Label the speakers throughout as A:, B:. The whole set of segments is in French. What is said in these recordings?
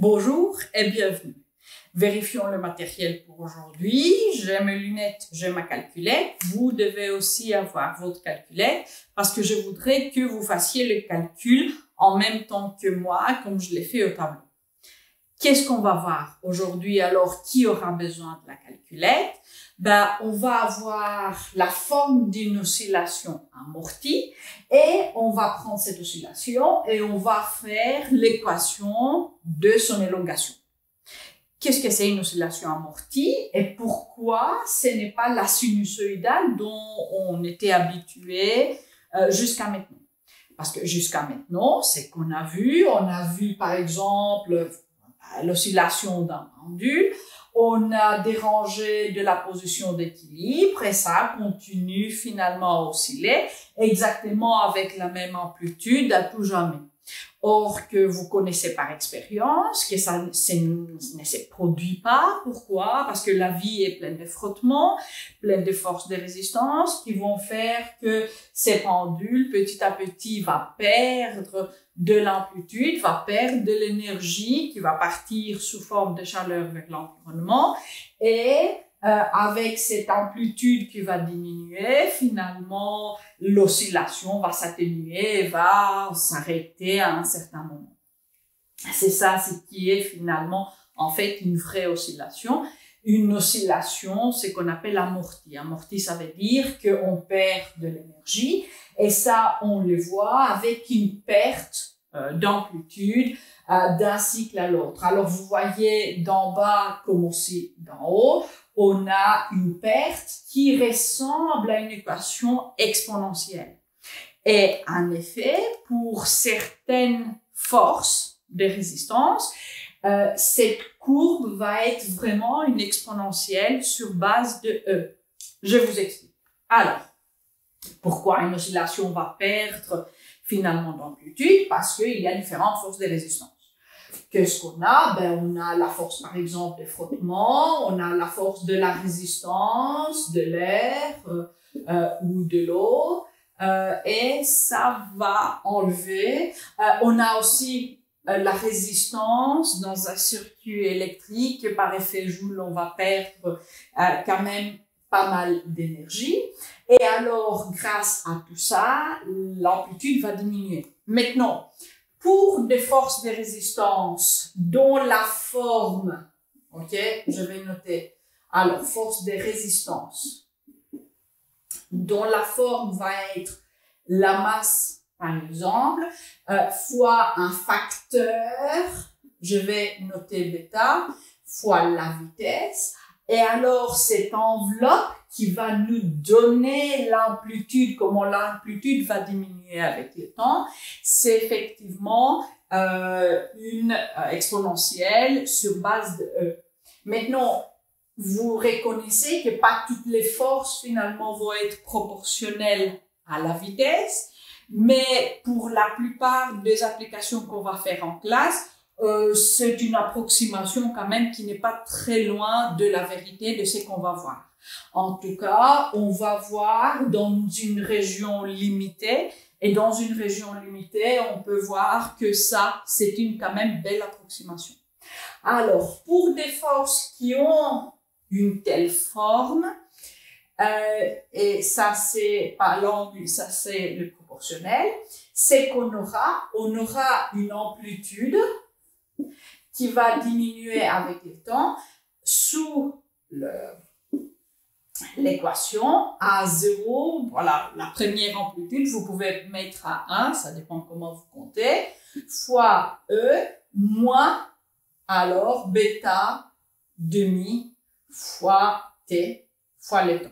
A: Bonjour et bienvenue. Vérifions le matériel pour aujourd'hui. J'ai mes lunettes, j'ai ma calculette. Vous devez aussi avoir votre calculette parce que je voudrais que vous fassiez le calcul en même temps que moi, comme je l'ai fait au tableau. Qu'est-ce qu'on va voir aujourd'hui alors? Qui aura besoin de la calculette? On va avoir la forme d'une oscillation amortie et on va prendre cette oscillation et on va faire l'équation de son élongation. Qu'est-ce que c'est une oscillation amortie et pourquoi ce n'est pas la sinusoïdale dont on était habitué jusqu'à maintenant? Parce que jusqu'à maintenant, c'est qu'on a vu par exemple l'oscillation d'un pendule, on a dérangé de la position d'équilibre et ça continue finalement à osciller exactement avec la même amplitude à tout jamais. Or que vous connaissez par expérience que ça ne se produit pas. Pourquoi? Parce que la vie est pleine de frottements, pleine de forces de résistance qui vont faire que ces pendules, petit à petit, va perdre de l'amplitude, va perdre de l'énergie qui va partir sous forme de chaleur vers l'environnement et avec cette amplitude qui va diminuer, finalement, l'oscillation va s'atténuer et va s'arrêter à un certain moment. C'est ça, ce qui est finalement, en fait, une vraie oscillation. Une oscillation, c'est qu'on appelle amorti. Amorti, ça veut dire qu'on perd de l'énergie et ça, on le voit avec une perte d'amplitude d'un cycle à l'autre. Alors, vous voyez d'en bas comme aussi d'en haut, on a une perte qui ressemble à une équation exponentielle. Et en effet, pour certaines forces de résistance, cette courbe va être vraiment une exponentielle sur base de E. Je vous explique. Alors, pourquoi une oscillation va perdre finalement d'amplitude? Parce qu'il y a différentes forces de résistance. Qu'est-ce qu'on a? On a la force, par exemple, des frottements, on a la force de la résistance, de l'air ou de l'eau, et ça va enlever. On a aussi la résistance dans un circuit électrique. Par effet Joule, on va perdre quand même pas mal d'énergie. Et alors, grâce à tout ça, l'amplitude va diminuer. Maintenant, pour des forces de résistance dont la forme, ok, je vais noter, alors force de résistance, dont la forme va être la masse, par exemple, fois un facteur, je vais noter bêta, fois la vitesse, et alors cette enveloppe qui va nous donner l'amplitude, comment l'amplitude va diminuer avec le temps, c'est effectivement une exponentielle sur base de E. Maintenant, vous reconnaissez que pas toutes les forces finalement vont être proportionnelles à la vitesse, mais pour la plupart des applications qu'on va faire en classe, c'est une approximation quand même qui n'est pas très loin de la vérité de ce qu'on va voir. En tout cas, on va voir dans une région limitée, et dans une région limitée, on peut voir que ça, c'est une quand même belle approximation. Alors, pour des forces qui ont une telle forme, et ça c'est pas l'angle, ça c'est le proportionnel, c'est qu'on aura une amplitude qui va diminuer avec le temps sous l'équation à 0, voilà, la première amplitude, vous pouvez mettre à 1, ça dépend comment vous comptez, fois E, moins, alors, bêta, demi, fois T, fois le temps.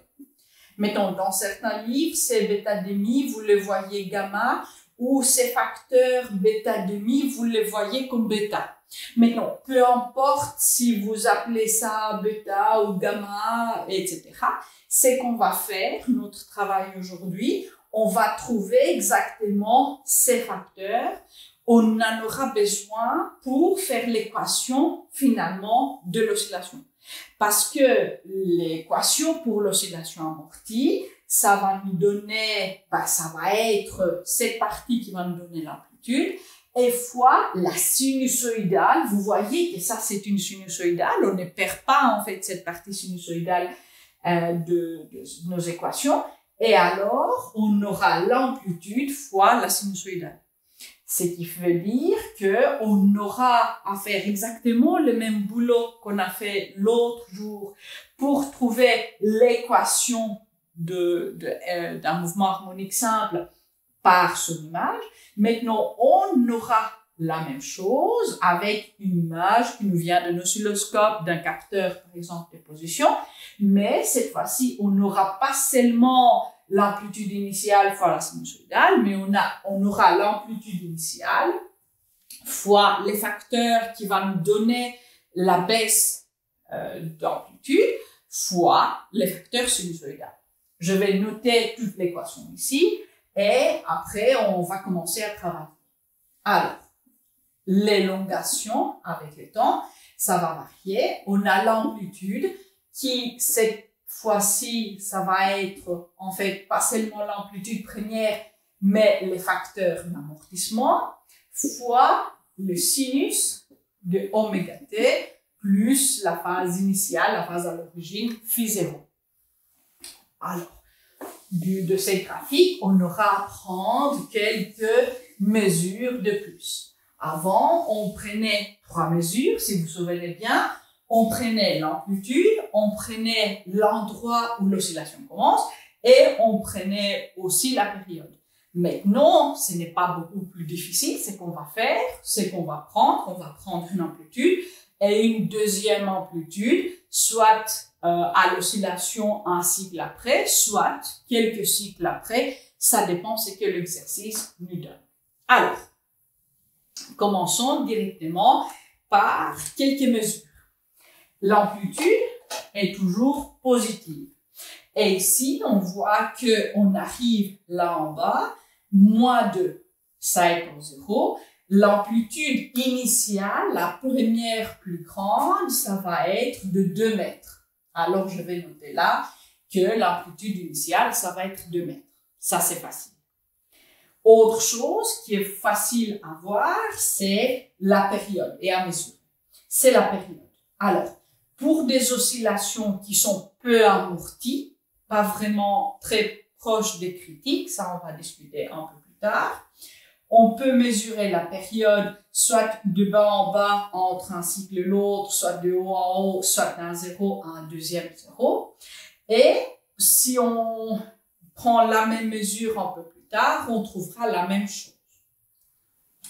A: Mettons, dans certains livres, c'est bêta demi, vous le voyez gamma, ou ces facteurs bêta demi, vous les voyez comme bêta. Maintenant, peu importe si vous appelez ça bêta ou gamma, etc., c'est qu'on va faire, notre travail aujourd'hui, on va trouver exactement ces facteurs. On en aura besoin pour faire l'équation finalement de l'oscillation. Parce que l'équation pour l'oscillation amortie, ça va nous donner, ça va être cette partie qui va nous donner l'amplitude, et fois la sinusoïdale. Vous voyez que ça, c'est une sinusoïdale. On ne perd pas, en fait, cette partie sinusoïdale de nos équations. Et alors, on aura l'amplitude fois la sinusoïdale. Ce qui veut dire qu'on aura à faire exactement le même boulot qu'on a fait l'autre jour pour trouver l'équation d'un mouvement harmonique simple par son image. Maintenant, on aura la même chose avec une image qui nous vient d'un oscilloscope, d'un capteur, par exemple, de position. Mais cette fois-ci, on n'aura pas seulement l'amplitude initiale fois la sinusoïdale, mais on aura l'amplitude initiale fois les facteurs qui vont nous donner la baisse d'amplitude fois les facteurs sinusoïdales. Je vais noter toute l'équation ici et après, on va commencer à travailler. Alors, l'élongation avec le temps, ça va varier. On a l'amplitude qui, cette fois-ci, ça va être en fait pas seulement l'amplitude première, mais les facteurs d'amortissement fois le sinus de oméga t plus la phase initiale, la phase à l'origine, phi 0. Alors, de ces graphiques, on aura à prendre quelques mesures de plus. Avant, on prenait 3 mesures, si vous vous souvenez bien. On prenait l'amplitude, on prenait l'endroit où l'oscillation commence et on prenait aussi la période. Maintenant, ce n'est pas beaucoup plus difficile. Ce qu'on va faire, c'est qu'on va prendre une amplitude et une deuxième amplitude, soit à l'oscillation un cycle après, soit quelques cycles après. Ça dépend de ce que l'exercice nous donne. Alors, commençons directement par quelques mesures. L'amplitude est toujours positive. Et ici, on voit qu'on arrive là en bas, moins 2, ça est en 0. L'amplitude initiale, la première plus grande, ça va être de 2 mètres. Alors, je vais noter là que l'amplitude initiale, ça va être 2 mètres. Ça, c'est facile. Autre chose qui est facile à voir, c'est la période et à mesurer. C'est la période. Alors, pour des oscillations qui sont peu amorties, pas vraiment très proches des critiques, ça on va discuter un peu plus tard, on peut mesurer la période soit de bas en bas entre un cycle et l'autre, soit de haut en haut, soit d'un 0 à un deuxième 0. Et si on prend la même mesure un peu plus tard, on trouvera la même chose.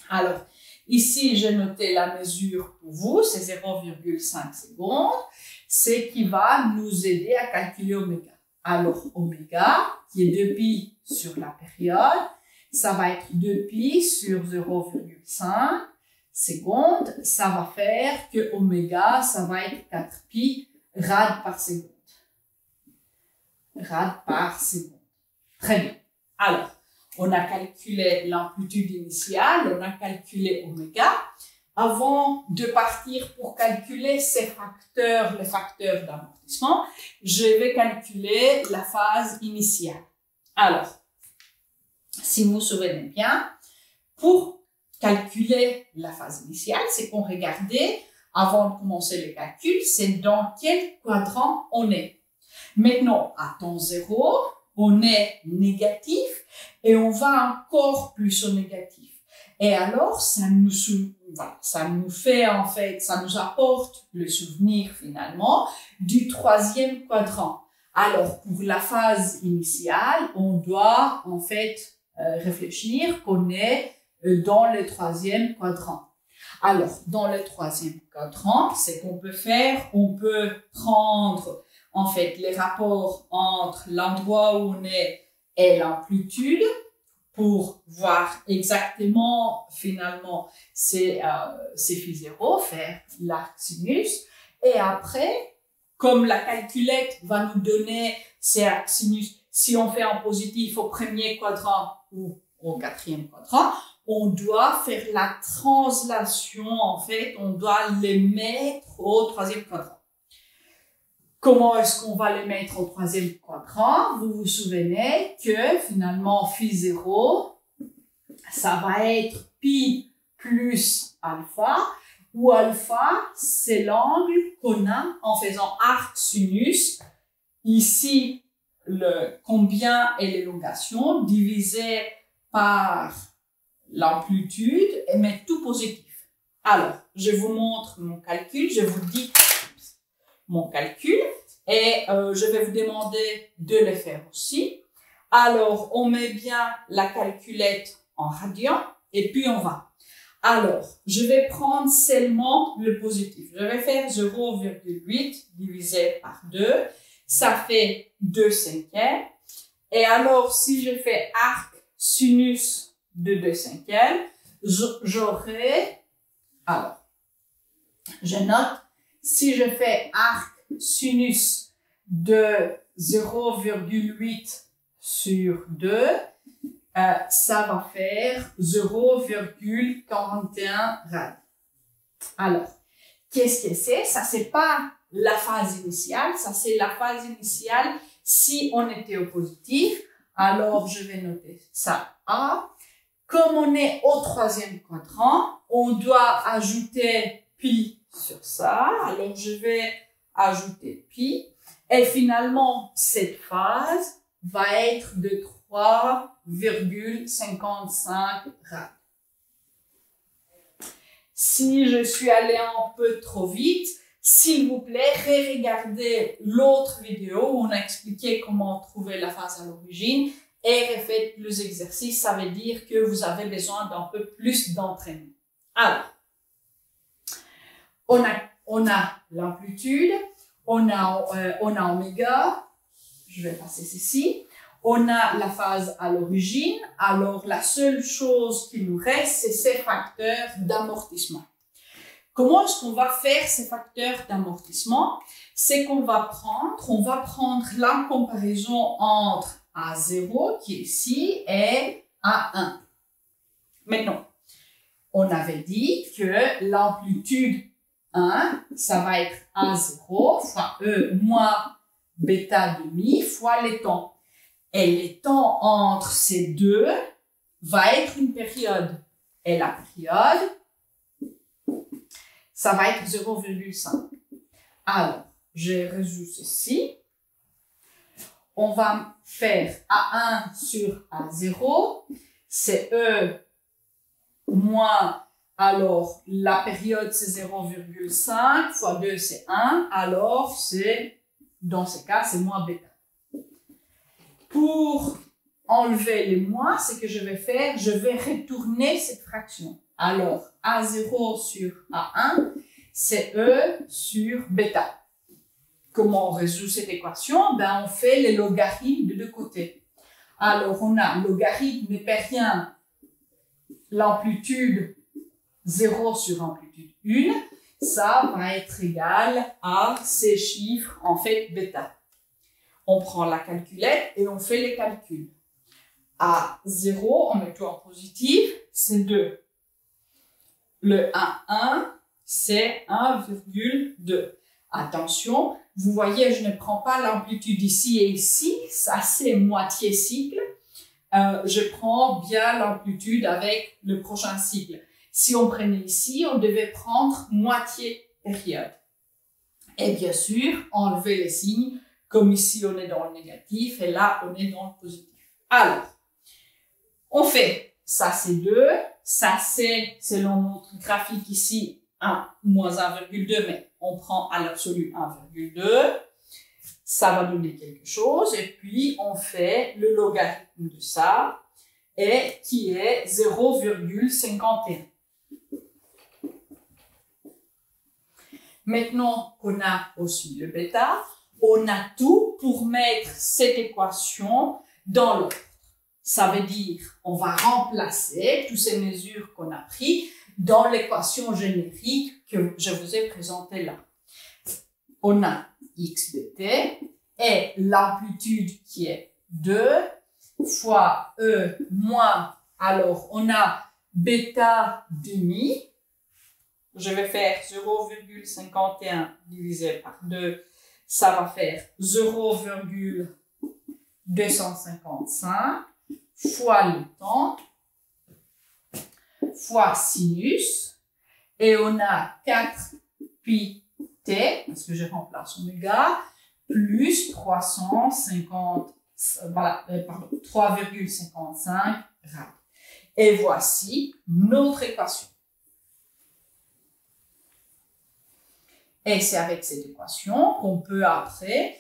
A: Alors, ici, j'ai noté la mesure pour vous, c'est 0,5 secondes, c'est qui va nous aider à calculer oméga. Alors, oméga, qui est 2pi sur la période, ça va être 2pi sur 0,5 secondes, ça va faire que oméga, ça va être 4pi rad par seconde. Rad par seconde. Très bien. Alors, on a calculé l'amplitude initiale, on a calculé oméga. Avant de partir pour calculer ces facteurs, les facteurs d'amortissement, je vais calculer la phase initiale. Alors, si vous vous souvenez bien, pour calculer la phase initiale, c'est qu'on regardait, avant de commencer le calcul, c'est dans quel quadrant on est. Maintenant, à temps 0, on est négatif et on va encore plus au négatif. Et alors, ça nous fait en fait, ça nous apporte le souvenir finalement du 3e quadrant. Alors, pour la phase initiale, on doit en fait réfléchir qu'on est dans le 3e quadrant. Alors, dans le 3e quadrant, c'est qu'on peut faire, on peut prendre en fait les rapports entre l'endroit où on est et l'amplitude pour voir exactement finalement c'est phi 0, faire l'arc sinus. Et après, comme la calculette va nous donner ces arcs sinus, si on fait en positif au 1er quadrant ou au 4e quadrant, on doit faire la translation, en fait, on doit les mettre au 3e quadrant. Comment est-ce qu'on va les mettre au 3e quadrant? Vous vous souvenez que finalement phi 0, ça va être pi plus alpha, où alpha, c'est l'angle qu'on a en faisant arc sinus. Ici, le combien est l'élongation divisé par l'amplitude et mettre tout positif. Alors, je vous montre mon calcul, je vous dis mon calcul et je vais vous demander de le faire aussi. Alors, on met bien la calculette en radians et puis on va. Alors, je vais prendre seulement le positif. Je vais faire 0,8 divisé par 2. Ça fait 2 cinquièmes. Et alors, si je fais arc sinus de 2 cinquièmes, j'aurai... Alors, je note, si je fais arc sinus de 0,8 sur 2, ça va faire 0,41 rad. Alors, qu'est-ce que c'est? Ça, c'est pas la phase initiale, ça, c'est la phase initiale si on était au positif. Alors, je vais noter ça A. Comme on est au troisième quadrant, on doit ajouter pi sur ça. Alors, je vais ajouter pi. Et finalement, cette phase va être de 3,55 rad. Si je suis allé un peu trop vite, s'il vous plaît, regardez l'autre vidéo où on a expliqué comment trouver la phase à l'origine et refaites les exercices. Ça veut dire que vous avez besoin d'un peu plus d'entraînement. Alors, on a l'amplitude, on a oméga, je vais passer ceci. On a la phase à l'origine. Alors, la seule chose qui nous reste, c'est ces facteurs d'amortissement. Comment est-ce qu'on va faire ces facteurs d'amortissement? C'est qu'on va prendre la comparaison entre A0, qui est ici, et A1. Maintenant, on avait dit que l'amplitude 1, ça va être A0 fois E moins bêta demi fois les temps. Et les temps entre ces deux va être une période. Et la période, ça va être 0,5. Alors, je résout ceci. On va faire A1 sur A0. C'est E moins, alors la période c'est 0,5 fois 2 c'est 1. Alors, c'est, dans ce cas, c'est moins bêta. Pour enlever les moins, ce que je vais faire, je vais retourner cette fraction. Alors, A0 sur A1, c'est E sur bêta. Comment on résout cette équation? Ben, on fait les logarithmes de deux côtés. Alors, on a logarithme n'est pas rien, l'amplitude 0 sur amplitude 1, ça va être égal à ces chiffres, en fait, bêta. On prend la calculette et on fait les calculs. À 0, on met tout en positif, c'est 2. Le 1, c'est 1,2. Attention, vous voyez, je ne prends pas l'amplitude ici et ici, ça c'est moitié cycle. Je prends bien l'amplitude avec le prochain cycle. Si on prenait ici, on devait prendre moitié période. Et bien sûr, enlever les signes. Comme ici, on est dans le négatif et là, on est dans le positif. Alors, on fait, ça c'est 2, ça c'est, selon notre graphique ici, 1 moins 1,2, mais on prend à l'absolu 1,2. Ça va donner quelque chose et puis on fait le logarithme de ça et qui est 0,51. Maintenant qu'on a aussi le bêta, on a tout pour mettre cette équation dans l'ordre. Ça veut dire, on va remplacer toutes ces mesures qu'on a prises dans l'équation générique que je vous ai présentée là. On a x de t et l'amplitude qui est 2 fois E moins, alors on a bêta demi. Je vais faire 0,51 divisé par 2. Ça va faire 0,255 fois le temps fois sinus, et on a 4 pi t, parce que je remplace oméga, plus 3,55 rad. Et voici notre équation. Et c'est avec cette équation qu'on peut après,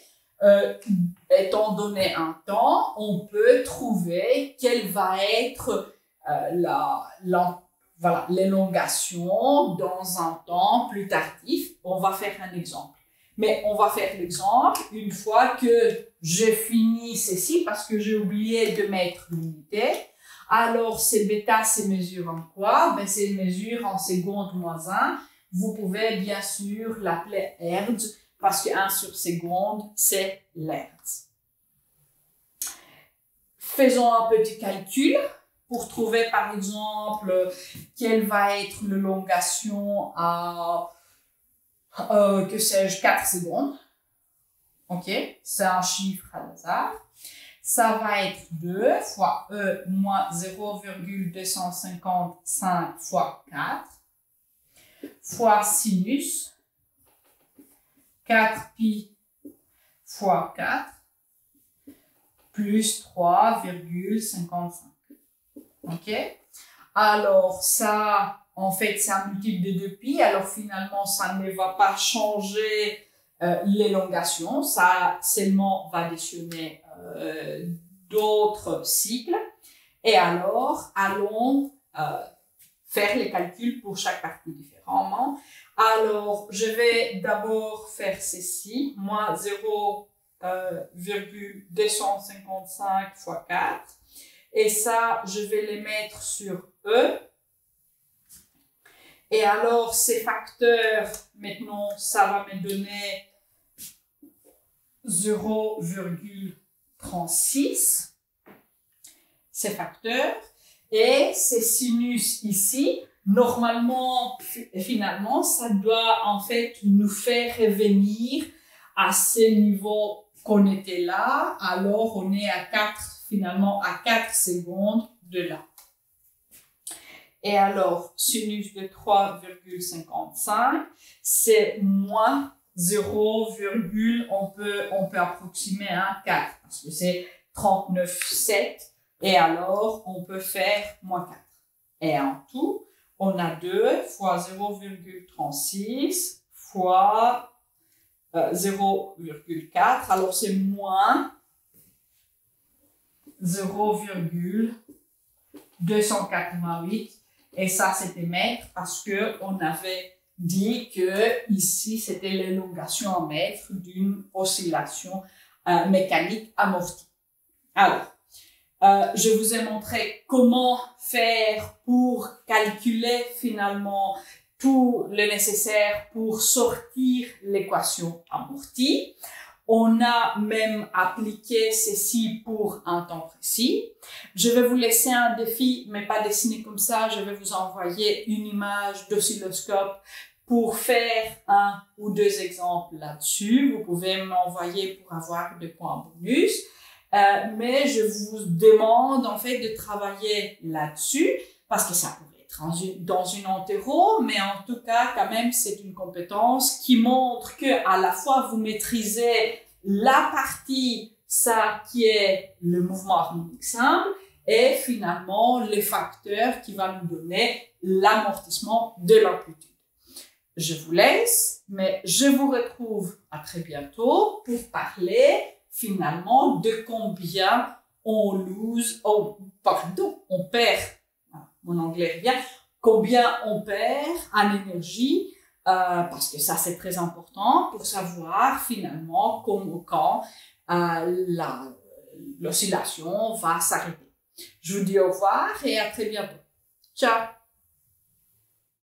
A: étant donné un temps, on peut trouver quelle va être l'élongation dans un temps plus tardif. On va faire un exemple. Mais on va faire l'exemple une fois que j'ai fini ceci parce que j'ai oublié de mettre l'unité. Alors, ces bêta, c'est mesure en quoi? Ben, c'est mesure en secondes moins 1. Vous pouvez bien sûr l'appeler Hertz parce que 1 sur seconde, c'est l'Hertz. Faisons un petit calcul pour trouver par exemple quelle va être l'élongation à, que sais-je, 4 secondes. Ok, c'est un chiffre à hasard. Ça va être 2 fois E moins 0,255 fois 4 fois sinus 4 pi fois 4 plus 3,55. Ok? Alors, ça, en fait, c'est un multiple de 2 pi. Alors, finalement, ça ne va pas changer l'élongation. Ça seulement va additionner d'autres cycles. Et alors, allons faire les calculs pour chaque partie différemment. Alors, je vais d'abord faire ceci, moins 0,255 fois 4. Et ça, je vais les mettre sur E. Et alors, ces facteurs, maintenant, ça va me donner 0,36. Ces facteurs. Et ces sinus ici, normalement, finalement, ça doit en fait nous faire revenir à ce niveau qu'on était là. Alors, on est à 4, finalement, à 4 secondes de là. Et alors, sinus de 3,55, c'est moins 0, on peut approximer à 4 parce que c'est 39,7. Et alors, on peut faire moins 4. Et en tout, on a 2 fois 0,36 fois 0,4. Alors, c'est moins 0,288. Et ça, c'était mètre parce qu'on avait dit que ici, c'était l'élongation en mètre d'une oscillation mécanique amortie. Alors, je vous ai montré comment faire pour calculer finalement tout le nécessaire pour sortir l'équation amortie. On a même appliqué ceci pour un temps précis. Je vais vous laisser un défi, mais pas dessiné comme ça. Je vais vous envoyer une image d'oscilloscope pour faire 1 ou 2 exemples là-dessus. Vous pouvez m'envoyer pour avoir des points bonus. Mais je vous demande en fait de travailler là-dessus parce que ça pourrait être dans une entéro, mais en tout cas quand même c'est une compétence qui montre que à la fois vous maîtrisez la partie ça qui est le mouvement harmonique simple et finalement les facteurs qui vont nous donner l'amortissement de l'amplitude. Je vous laisse, mais je vous retrouve à très bientôt pour parler finalement de combien on perd, mon anglais revient, combien on perd en énergie, parce que ça c'est très important pour savoir finalement quand l'oscillation va s'arrêter. Je vous dis au revoir et à très bientôt. Ciao!